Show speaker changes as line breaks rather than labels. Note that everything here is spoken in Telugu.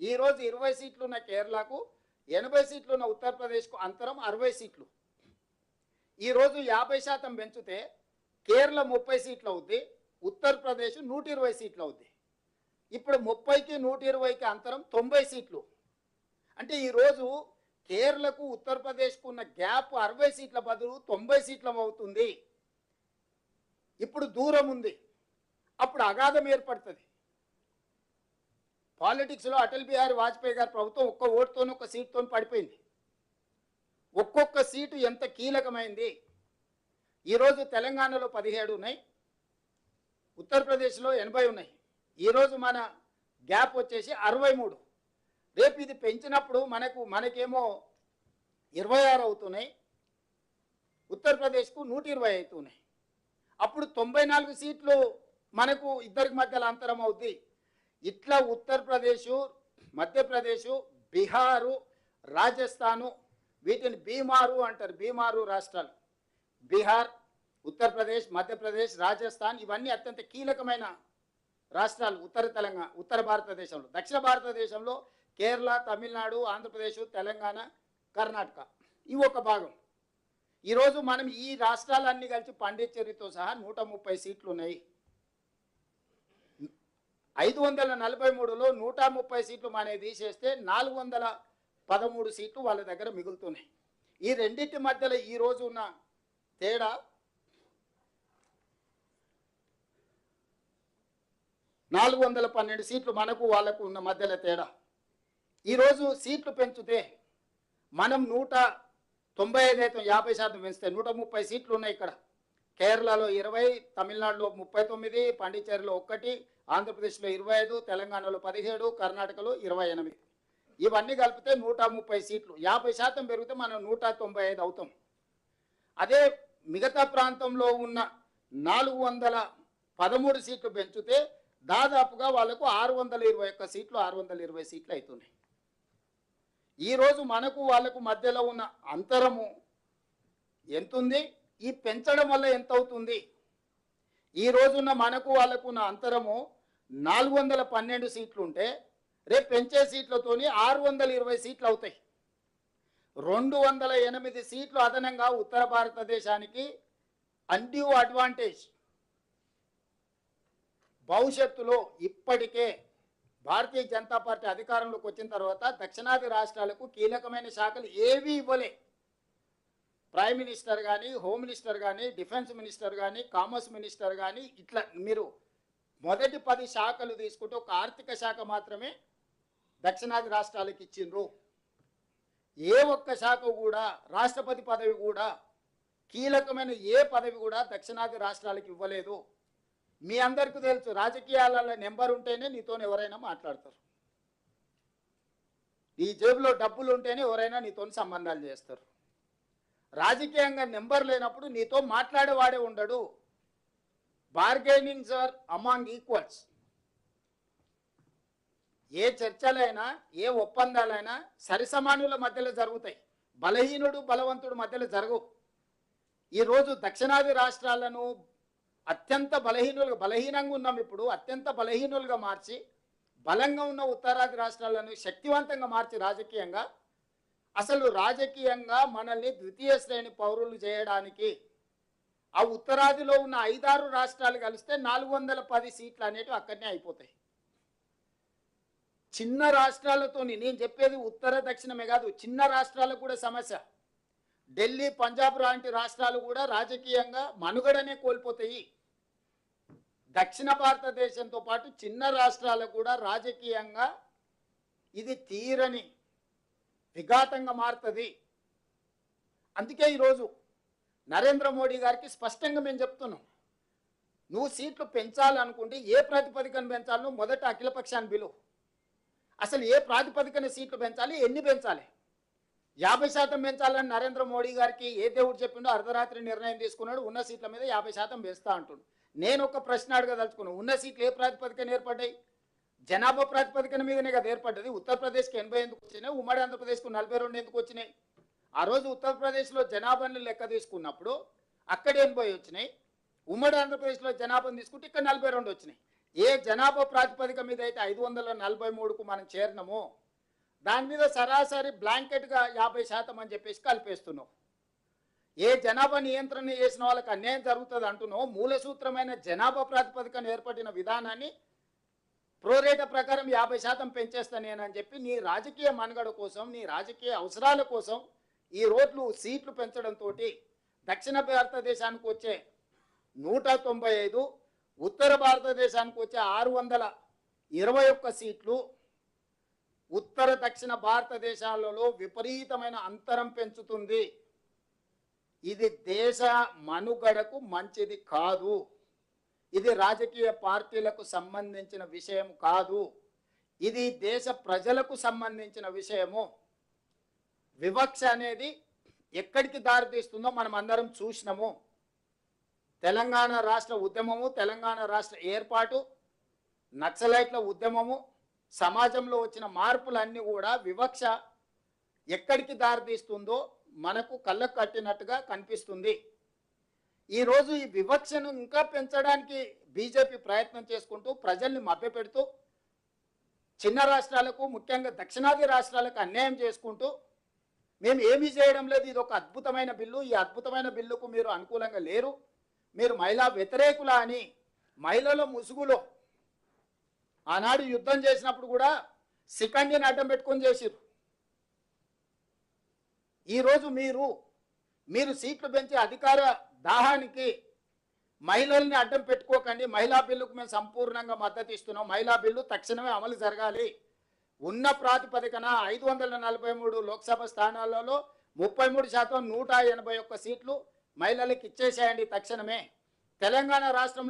ఈరోజు 20 సీట్లు ఉన్న కేరళకు 80 సీట్లు ఉన్న ఉత్తరప్రదేశ్కు అంతరం 60 సీట్లు. ఈరోజు 50% పెంచితే కేరళ 30 సీట్లు అవుద్ది, ఉత్తరప్రదేశ్ 120 సీట్లు అవుద్ది. ఇప్పుడు 30కి 120కి అంతరం 90 సీట్లు. అంటే ఈరోజు కేరళకు ఉత్తరప్రదేశ్కు ఉన్న గ్యాప్ 60 సీట్ల బదులు 90 సీట్లం అవుతుంది. ఇప్పుడు దూరం ఉంది, అప్పుడు అగాధం ఏర్పడుతుంది. పాలిటిక్స్లో అటల్ బిహారీ వాజ్పేయి గారి ప్రభుత్వం ఒక్క ఓటుతోనే ఒక్క సీట్తో పడిపోయింది. ఒక్కొక్క సీటు ఎంత కీలకమైంది. ఈరోజు తెలంగాణలో 17 ఉన్నాయి, ఉత్తరప్రదేశ్లో 80 ఉన్నాయి. ఈరోజు మన గ్యాప్ వచ్చేసి 63. రేపు ఇది పెంచినప్పుడు మనకేమో 26 అవుతున్నాయి, ఉత్తరప్రదేశ్కు 120 అవుతున్నాయి. అప్పుడు 94 సీట్లు మనకు ఇద్దరికి మధ్యలో అంతరం అవుద్ది. ఇట్లా ఉత్తరప్రదేశ్, మధ్యప్రదేశ్, బీహారు, రాజస్థాను, వీటిని బీమారు అంటారు. బీమారు రాష్ట్రాలు బీహార్, ఉత్తరప్రదేశ్, మధ్యప్రదేశ్, రాజస్థాన్ ఇవన్నీ అత్యంత కీలకమైన రాష్ట్రాలు ఉత్తర భారతదేశంలో. దక్షిణ భారతదేశంలో కేరళ, తమిళనాడు, ఆంధ్రప్రదేశ్, తెలంగాణ, కర్ణాటక ఇవి ఒక భాగం. ఈరోజు మనం ఈ రాష్ట్రాలన్నీ కలిసి పాండిచ్చేరితో సహా 130 సీట్లు ఉన్నాయి. 543లో 130 సీట్లు మనకి తీసేస్తే 413 సీట్లు వాళ్ళ దగ్గర మిగులుతున్నాయి. ఈ రెండింటి మధ్యలో ఈరోజు ఉన్న తేడా 412 సీట్లు మనకు వాళ్ళకు ఉన్న మధ్యలో తేడా. ఈరోజు సీట్లు పెంచితే మనం 195 అయితే 50% పెంచితే 130 సీట్లు ఉన్నాయి. ఇక్కడ కేరళలో 20, తమిళనాడులో 39, పాండిచ్చేరిలో 1, ఆంధ్రప్రదేశ్లో 25, తెలంగాణలో 17, కర్ణాటకలో 28. ఇవన్నీ కలిపితే 130 సీట్లు. 50% పెరిగితే మనం 195 అవుతాం. అదే మిగతా ప్రాంతంలో ఉన్న 413 సీట్లు పెంచితే దాదాపుగా వాళ్ళకు 621 సీట్లు, 620 సీట్లు అవుతున్నాయి. ఈరోజు మనకు వాళ్ళకు మధ్యలో ఉన్న అంతరము ఎంతుంది, ఈ పెంచడం వల్ల ఎంత అవుతుంది? ఈ రోజున్న మనకు వాళ్ళకు ఉన్న అంతరము 412 సీట్లు ఉంటే రేపు పెంచే సీట్లతోని 620 సీట్లు అవుతాయి. 208 సీట్లు అదనంగా ఉత్తర భారతదేశానికి అన్డ్యూ అడ్వాంటేజ్. భవిష్యత్తులో ఇప్పటికే భారతీయ జనతా పార్టీ అధికారంలోకి వచ్చిన తర్వాత దక్షిణాది రాష్ట్రాలకు కీలకమైన శాఖలు ఏవీ ఇవ్వలే. ప్రైమ్ మినిస్టర్ కానీ, హోమ్ మినిస్టర్ కానీ, డిఫెన్స్ మినిస్టర్ కానీ, కామర్స్ మినిస్టర్ కానీ, ఇట్లా మీరు మొదటి 10 శాఖలు తీసుకుంటే ఒక ఆర్థిక శాఖ మాత్రమే దక్షిణాది రాష్ట్రాలకు ఇచ్చిండ్రు. ఏ ఒక్క శాఖ కూడా, రాష్ట్రపతి పదవి కూడా, కీలకమైన ఏ పదవి కూడా దక్షిణాది రాష్ట్రాలకు ఇవ్వలేదు. మీ అందరికీ తెలుసు, రాజకీయాలలో నెంబర్ ఉంటేనే నీతో ఎవరైనా మాట్లాడతారు. నీ జేబులో డబ్బులు ఉంటేనే ఎవరైనా నీతో సంబంధాలు చేస్తారు. రాజకీయంగా నెంబర్ లేనప్పుడు నీతో మాట్లాడేవాడే ఉండడు. Bargainings are among equals. ఏ చర్చలైనా, ఏ ఒప్పందాలైనా సరిసమానుల మధ్యలో జరుగుతాయి. బలహీనుడు బలవంతుడు మధ్యలో జరగవు. ఈరోజు దక్షిణాది రాష్ట్రాలను అత్యంత బలహీనంగా ఉన్నాం. ఇప్పుడు అత్యంత బలహీనులుగా మార్చి బలంగా ఉన్న ఉత్తరాది రాష్ట్రాలను శక్తివంతంగా మార్చి రాజకీయంగా, అసలు రాజకీయంగా మనల్ని ద్వితీయ శ్రేణి పౌరులు చేయడానికి ఆ ఉత్తరాదిలో ఉన్న 5-6 రాష్ట్రాలు కలిస్తే 410 సీట్లు అనేటివి అక్కడనే అయిపోతాయి. చిన్న రాష్ట్రాలతో, నేను చెప్పేది ఉత్తర దక్షిణమే కాదు, చిన్న రాష్ట్రాలకు కూడా సమస్య. ఢిల్లీ, పంజాబ్ లాంటి రాష్ట్రాలు కూడా రాజకీయంగా మనుగడనే కోల్పోతాయి. దక్షిణ భారతదేశంతో పాటు చిన్న రాష్ట్రాలకు కూడా రాజకీయంగా ఇది తీరని విఘాతంగా మారుతుంది. అందుకే ఈరోజు నరేంద్ర మోడీ గారికి స్పష్టంగా మేము చెప్తున్నాం, నువ్వు సీట్లు పెంచాలనుకుంటే ఏ ప్రాతిపదికన పెంచాలో మొదట అఖిలపక్షాన్ని పిలువు. అసలు ఏ ప్రాతిపదికన సీట్లు పెంచాలి, ఎన్ని పెంచాలి? 50% పెంచాలని నరేంద్ర మోడీ గారికి ఏ దేవుడు చెప్పిండో అర్ధరాత్రి నిర్ణయం తీసుకున్నాడు. ఉన్న సీట్ల మీద 50% పెంచుతా అంటుండు. నేను ఒక ప్రశ్న అడగదలుచుకున్నాను, ఉన్న సీట్లు ఏ ప్రాతిపదికన ఏర్పడ్డాయి? జనాభా ప్రాతిపదికన మీదనే కదా ఏర్పడ్డది. ఉత్తరప్రదేశ్కి 80 ఎందుకు వచ్చినాయి, ఉమ్మడి ఆంధ్రప్రదేశ్కు 42 ఎందుకు వచ్చినాయి? ఆ రోజు ఉత్తరప్రదేశ్లో జనాభాను లెక్క తీసుకున్నప్పుడు అక్కడ 80 వచ్చినాయి, ఉమ్మడి ఆంధ్రప్రదేశ్లో జనాభాను తీసుకుంటే ఇక్కడ 42 వచ్చినాయి. ఏ జనాభా ప్రాతిపదిక మీద అయితే 543కు మనం చేరినామో దాని మీద సరాసరి బ్లాంకెట్గా 50% అని చెప్పేసి కలిపేస్తున్నాం. ఏ జనాభా నియంత్రణ చేసిన వాళ్ళకి అన్యాయం జరుగుతుంది అంటున్నావు, మూల సూత్రమైన జనాభా ప్రాతిపదికన ఏర్పడిన విధానాన్ని ప్రోరేట ప్రకారం 50% పెంచేస్తా నేనని చెప్పి నీ రాజకీయ మనుగడ కోసం, నీ రాజకీయ అవసరాల కోసం ఈ రోడ్లు సీట్లు పెంచడంతో దక్షిణ భారతదేశానికి వచ్చే 195, ఉత్తర భారతదేశానికి వచ్చే 621 సీట్లు ఉత్తర దక్షిణ భారతదేశాలలో విపరీతమైన అంతరం పెంచుతుంది. ఇది దేశ మనుగడకు మంచిది కాదు. ఇది రాజకీయ పార్టీలకు సంబంధించిన విషయం కాదు. ఇది దేశ ప్రజలకు సంబంధించిన విషయము. వివక్ష అనేది ఎక్కడికి దారితీస్తుందో మనం అందరం చూసినాము. తెలంగాణ రాష్ట్ర ఉద్యమము, తెలంగాణ రాష్ట్ర ఏర్పాటు, నక్సలైట్ల ఉద్యమము, సమాజంలో వచ్చిన మార్పులన్నీ కూడా వివక్ష ఎక్కడికి దారితీస్తుందో మనకు కళ్ళకు కట్టినట్టుగా కనిపిస్తుంది. ఈరోజు ఈ వివక్షను ఇంకా పెంచడానికి బీజేపీ ప్రయత్నం చేసుకుంటూ ప్రజల్ని మభ్యపెడుతూ చిన్న రాష్ట్రాలకు, ముఖ్యంగా దక్షిణాది రాష్ట్రాలకు అన్యాయం చేసుకుంటూ మేము ఏమీ చేయడం లేదు, ఇది ఒక అద్భుతమైన బిల్లు, ఈ అద్భుతమైన బిల్లుకు మీరు అనుకూలంగా లేరు, మీరు మహిళా వ్యతిరేకులా అని మహిళల ముసుగులో ఆనాడు యుద్ధం చేసినప్పుడు కూడా సికండిని అడ్డం పెట్టుకొని చేసిరు. ఈరోజు మీరు సీట్లు పెంచే అధికార దాహానికి మహిళల్ని అడ్డం పెట్టుకోకండి. మహిళా బిల్లుకు మేము సంపూర్ణంగా మద్దతు ఇస్తున్నాం. మహిళా బిల్లు తక్షణమే అమలు జరగాలి. ఉన్న ప్రాతిపదికన 543 లోక్సభ స్థానాలలో 33%, 181 సీట్లు మహిళలకు ఇచ్చేసేయండి తక్షణమే. తెలంగాణ రాష్ట్రంలో